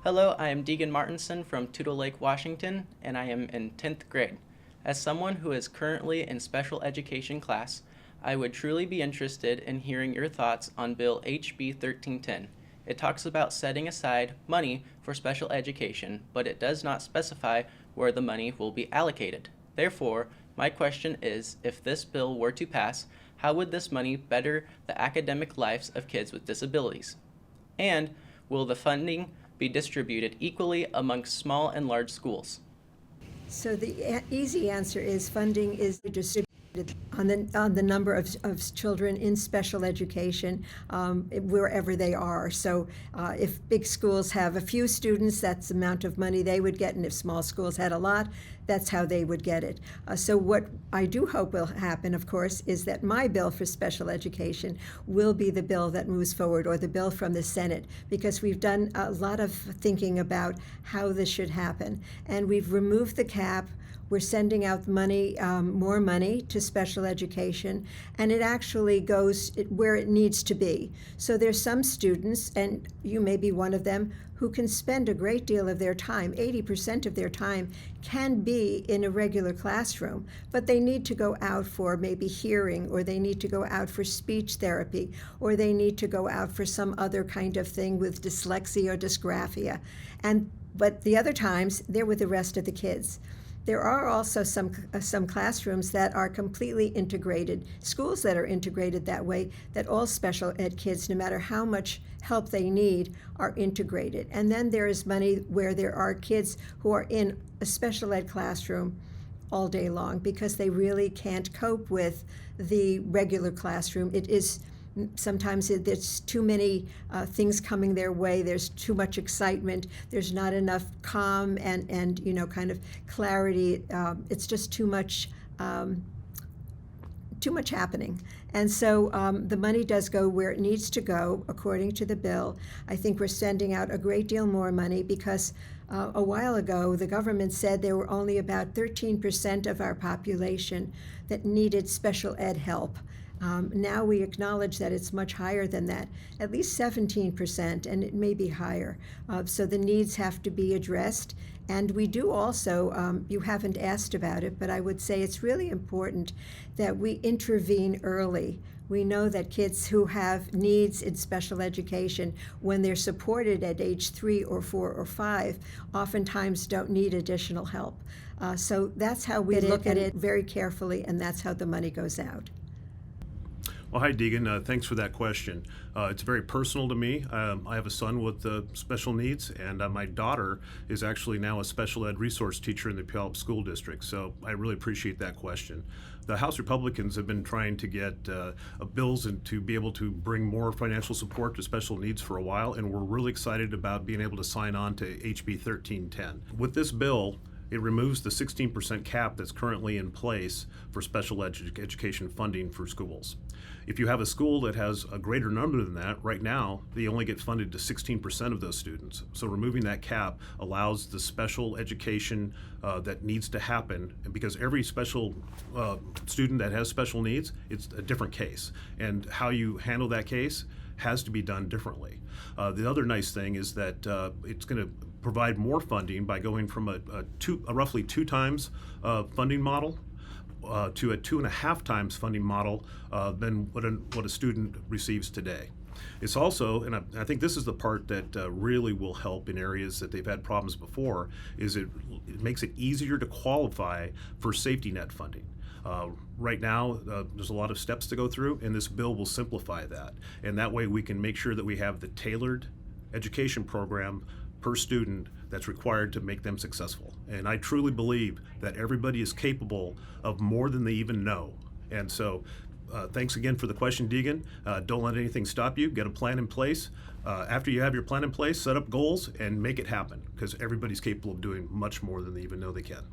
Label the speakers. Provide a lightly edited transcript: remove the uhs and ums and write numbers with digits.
Speaker 1: Hello, I am Deagan Martinsen from Toutle Lake, Washington, and I am in 10th grade. As someone who is currently in special education class, I would truly be interested in hearing your thoughts on Bill HB 1310. It talks about setting aside money for special education, but it does not specify where the money will be allocated. Therefore, my question is, if this bill were to pass, how would this money better the academic lives of kids with disabilities? And will the funding be distributed equally amongst small and large schools?
Speaker 2: So the easy answer is funding is distributed on the number of children in special education wherever they are. So if big schools have a few students, that's the amount of money they would get, and if small schools had a lot, that's how they would get it. So what I do hope will happen, of course, is that my bill for special education will be the bill that moves forward, or the bill from the Senate, because we've done a lot of thinking about how this should happen. And we've removed the cap. We're sending out money, more money to special education, and it actually goes where it needs to be. So there's some students, and you may be one of them, who can spend a great deal of their time, 80% of their time can be in a regular classroom, but they need to go out for maybe hearing, or they need to go out for speech therapy, or they need to go out for some other kind of thing with dyslexia or dysgraphia. But the other times, they're with the rest of the kids. There are also some classrooms that are completely integrated, schools that are integrated that way, that all special ed kids, no matter how much help they need, are integrated. And then there is money where there are kids who are in a special ed classroom all day long because they really can't cope with the regular classroom. It is sometimes there's too many things coming their way. There's too much excitement. There's not enough calm and kind of clarity. It's just too much happening. And so the money does go where it needs to go according to the bill. I think we're sending out a great deal more money because a while ago the government said there were only about 13% of our population that needed special ed help. Now we acknowledge that it's much higher than that, at least 17%, and it may be higher. So the needs have to be addressed. And we do also, you haven't asked about it, but I would say it's really important that we intervene early. We know that kids who have needs in special education, when they're supported at age 3 or 4 or 5, oftentimes don't need additional help. So that's how we look at it very carefully, and that's how the money goes out.
Speaker 3: Well, hi, Deagan. Thanks for that question. It's very personal to me. I have a son with special needs, and my daughter is actually now a special ed resource teacher in the Puyallup School District, so I really appreciate that question. The House Republicans have been trying to get bills and to be able to bring more financial support to special needs for a while, and we're really excited about being able to sign on to HB 1310. With this bill, it removes the 16% cap that's currently in place for special education funding for schools. If you have a school that has a greater number than that, right now, they only get funded to 16% of those students. So removing that cap allows the special education that needs to happen, and because every special student that has special needs, it's a different case. And how you handle that case has to be done differently. The other nice thing is that it's going to provide more funding by going from a roughly 2 times funding model to a 2.5 times funding model than what a student receives today. It's also, and I think this is the part that really will help in areas that they've had problems before, is it makes it easier to qualify for safety net funding. Right now, there's a lot of steps to go through, and this bill will simplify that. And that way we can make sure that we have the tailored education program per student that's required to make them successful. And I truly believe that everybody is capable of more than they even know. And so thanks again for the question, Deagan. Don't let anything stop you. Get a plan in place. After you have your plan in place, set up goals and make it happen, because everybody's capable of doing much more than they even know they can.